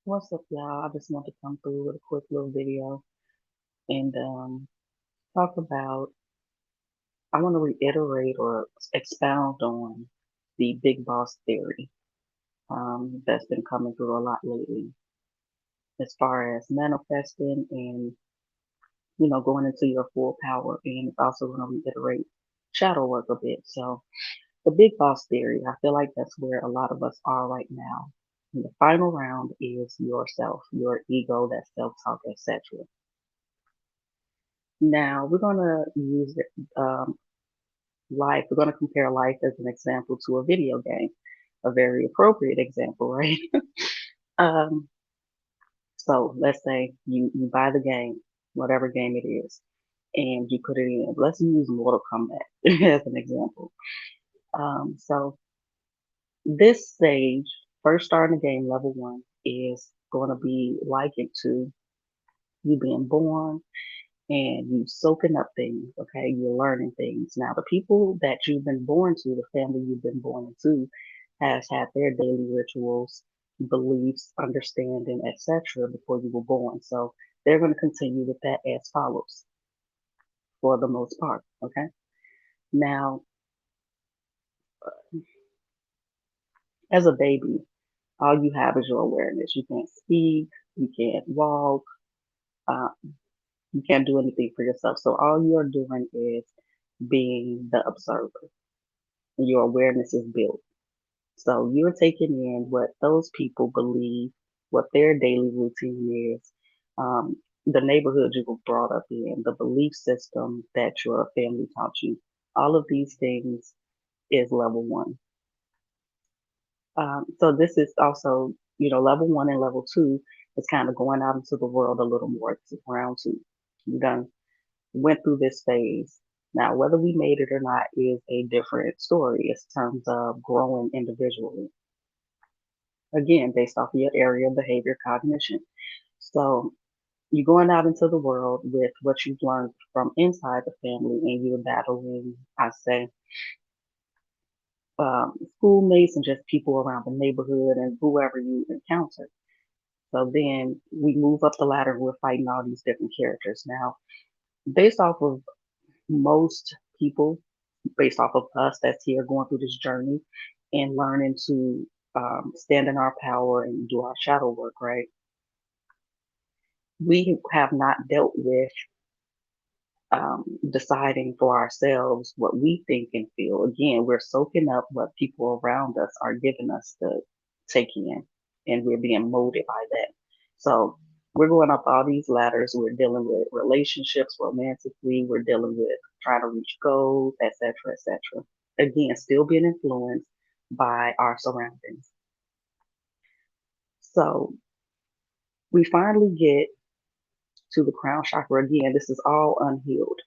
What's up, y'all? I just want to come through with a quick little video and talk about. I want to reiterate or expound on the big boss theory that's been coming through a lot lately, as far as manifesting and going into your full power. And it's also going to reiterate shadow work a bit. So the big boss theory, I feel like that's where a lot of us are right now. And the final round is yourself, your ego, that self-talk, etc. Now we're gonna use life. We're gonna compare life as an example to a video game, a very appropriate example, right? um, so let's say you buy the game, whatever game it is, and you put it in. Let's use Mortal Kombat as an example. So this stage, first starting the game, level one, is going to be likened to you being born and you soaking up things, okay? You're learning things. Now, the people that you've been born to, the family you've been born into, has had their daily rituals, beliefs, understanding, etc. before you were born. So they're going to continue with that as follows for the most part, okay? Now, as a baby, all you have is your awareness. You can't speak, you can't walk, uh, you can't do anything for yourself. So all you're doing is being the observer. Your awareness is built. So you're taking in what those people believe, what their daily routine is, the neighborhood you were brought up in, the belief system that your family taught you. All of these things is level one. So this is also, level one and level two is kind of going out into the world a little more. It's round two. You done went through this phase. Now, whether we made it or not is a different story in terms of growing individually. Again, based off of your area, behavior, cognition. So you're going out into the world with what you've learned from inside the family, and you're battling, I say, schoolmates and just people around the neighborhood and whoever you encounter. So then we move up the ladder and we're fighting all these different characters. Now, based off of most people, based off of us that's here going through this journey and learning to stand in our power and do our shadow work, right? We have not dealt with deciding for ourselves what we think and feel. Again, we're soaking up what people around us are giving us to take in, and we're being molded by that. So we're going up all these ladders. We're dealing with relationships romantically. We're dealing with trying to reach goals, etc., etc. Again, still being influenced by our surroundings. So we finally get to the crown chakra again. This is all unhealed.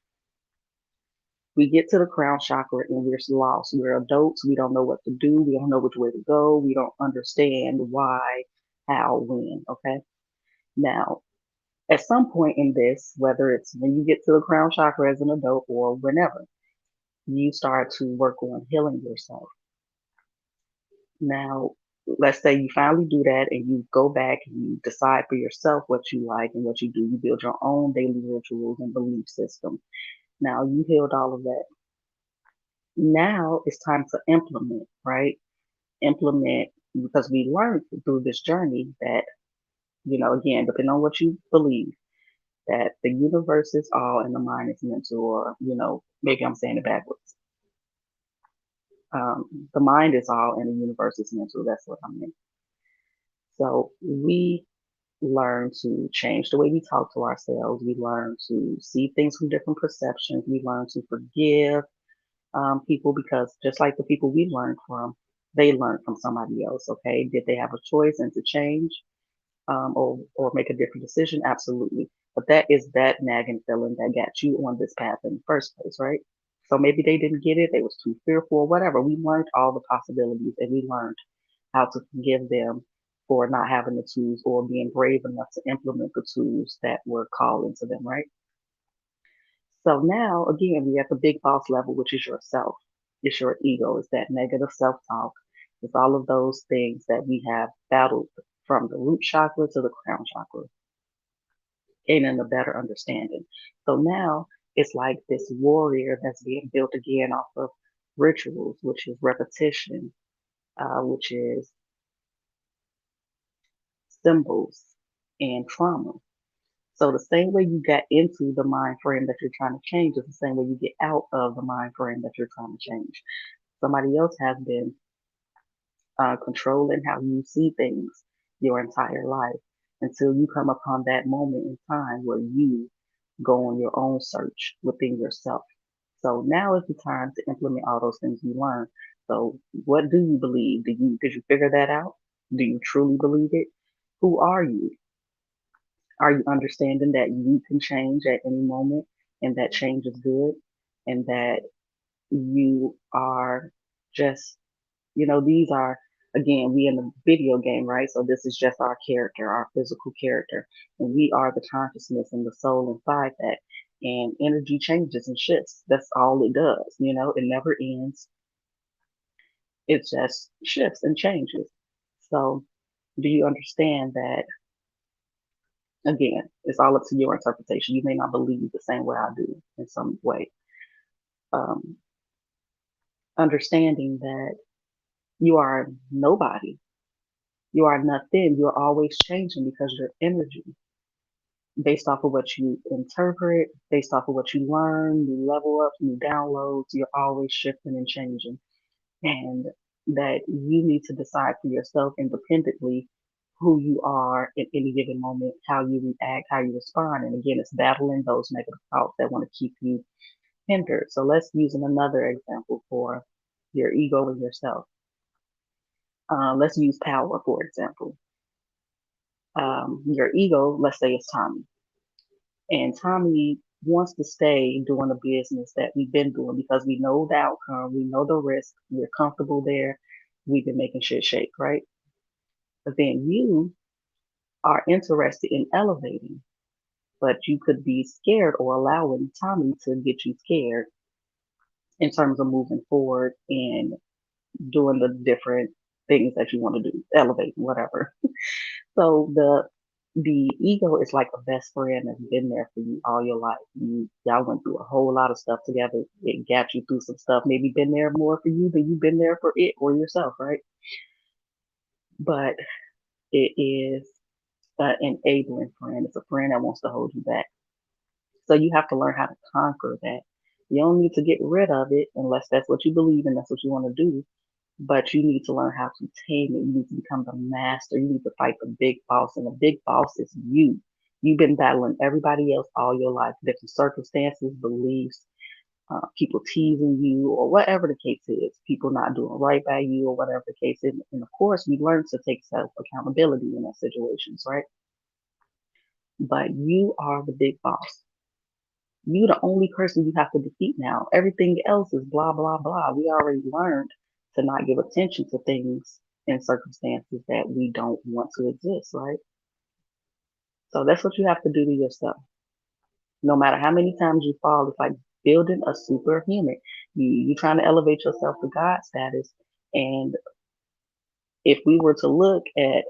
We get to the crown chakra and we're lost. We're adults. We don't know what to do. We don't know which way to go. We don't understand why, how, when. Okay. Now, at some point in this, whether it's when you get to the crown chakra as an adult or whenever, you start to work on healing yourself. Now, let's say you finally do that and you go back and you decide for yourself what you like and what you do. You build your own daily rituals and belief system. Now you healed all of that. Now it's time to implement, right? Implement because we learned through this journey that, again, depending on what you believe, that the universe is all and the mind is mental, or, maybe I'm saying it backwards. The mind is all and the universe is mental. That's what I mean. So we learn to change the way we talk to ourselves. We learn to see things from different perceptions. We learn to forgive people because just like the people we learned from, they learned from somebody else. Okay, did they have a choice and to change or make a different decision? Absolutely. But that is that nagging feeling that got you on this path in the first place, right? So maybe they didn't get it. They was too fearful, whatever. We learned all the possibilities and we learned how to forgive them for not having the tools or being brave enough to implement the tools that were called into them, right? So now, again, we at the big boss level, which is yourself. It's your ego. It's that negative self talk. It's all of those things that we have battled. from the root chakra to the crown chakra, gaining a better understanding. So now it's like this warrior that's being built again off of rituals, which is repetition, which is symbols and trauma. So the same way you got into the mind frame that you're trying to change is the same way you get out of the mind frame that you're trying to change. Somebody else has been controlling how you see things your entire life until you come upon that moment in time where you go on your own search within yourself. So now is the time to implement all those things you learned. So what do you believe? Did you figure that out? Do you truly believe it? Who are you? Are you understanding that you can change at any moment and that change is good and that you are just, these are, again, we in the video game, right? So this is just our character, our physical character. And we are the consciousness and the soul inside that. And energy changes and shifts. That's all it does. It never ends. It just shifts and changes. So do you understand that? Again, it's all up to your interpretation. You may not believe the same way I do in some way. Um, Understanding that you are nobody. You are nothing. You're always changing because your energy, based off of what you interpret, based off of what you learn, new level ups, new downloads, you're always shifting and changing. And that you need to decide for yourself independently who you are at any given moment, how you react, how you respond. And again, it's battling those negative thoughts that want to keep you hindered. So let's use another example for your ego and yourself. Let's use power, for example. Your ego, let's say it's Tommy. And Tommy wants to stay doing the business that we've been doing because we know the outcome, we know the risk, we're comfortable there, we've been making shit shake, right? But then you are interested in elevating, but you could be scared or allowing Tommy to get you scared in terms of moving forward and doing the different things that you want to do, elevate, whatever. So the ego is like a best friend that's been there for you all your life. Y'all went through a whole lot of stuff together. It got you through some stuff, maybe been there more for you than you've been there for it or yourself, right? But it is an enabling friend. It's a friend that wants to hold you back. So you have to learn how to conquer that. You don't need to get rid of it unless that's what you believe and that's what you want to do. But you need to learn how to tame it. You need to become the master. You need to fight the big boss, and the big boss is you. You've been battling everybody else all your life, different circumstances, beliefs, people teasing you, or whatever the case is, people not doing right by you, or whatever the case is. And of course, we learn to take self accountability in those situations, right? But you are the big boss. You the only person you have to defeat now. Everything else is blah blah blah. We already learned to not give attention to things and circumstances that we don't want to exist, right? So that's what you have to do to yourself. No matter how many times you fall, it's like building a superhuman. You trying to elevate yourself to God status. And if we were to look at,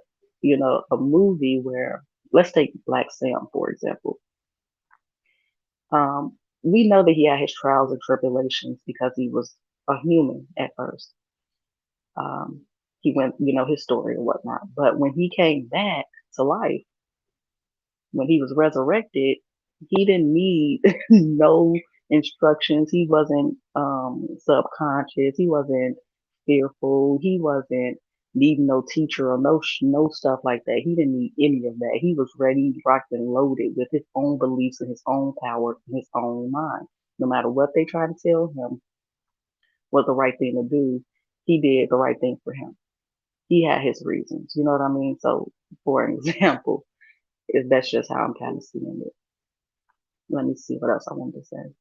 a movie where, let's take Black Sam, for example. We know that he had his trials and tribulations because he was a human at first. Um, he went, his story and whatnot. But when he came back to life, when he was resurrected, he didn't need no instructions. He wasn't subconscious. He wasn't fearful. He wasn't needing no teacher or no stuff like that. He didn't need any of that. He was ready, rocked, and loaded with his own beliefs and his own power and his own mind. No matter what they tried to tell him was the right thing to do, he did the right thing for him. He had his reasons. You know what I mean? So, for an example, if that's just how I'm kind of seeing it. Let me see what else I wanted to say.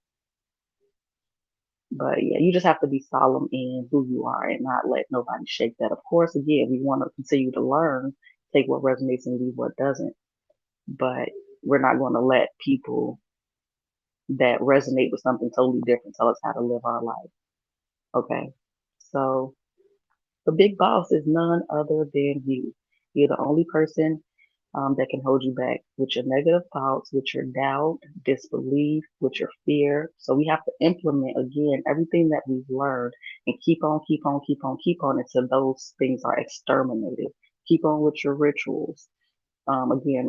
But yeah, you just have to be solemn in who you are and not let nobody shake that. Of course, again, we want to continue to learn, take what resonates and leave what doesn't. But we're not going to let people that resonate with something totally different tell us how to live our life. Okay. So the big boss is none other than you. You're the only person that can hold you back with your negative thoughts, with your doubt, disbelief, with your fear. So we have to implement again everything that we've learned and keep on until those things are exterminated. Keep on with your rituals. Again,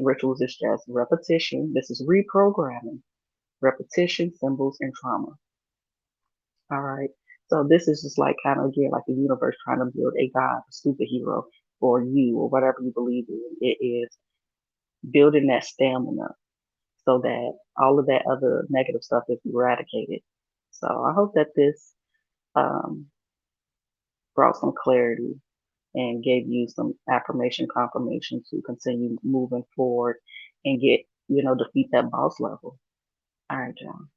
rituals is just repetition. This is reprogramming, repetition, symbols, and trauma. All right. So this is just like kind of again like the universe trying to build a god, a superhero, or you, or whatever you believe in. It is building that stamina so that all of that other negative stuff is eradicated. So I hope that this um, brought some clarity and gave you some affirmation confirmation to continue moving forward and get, defeat that boss level. All right, John.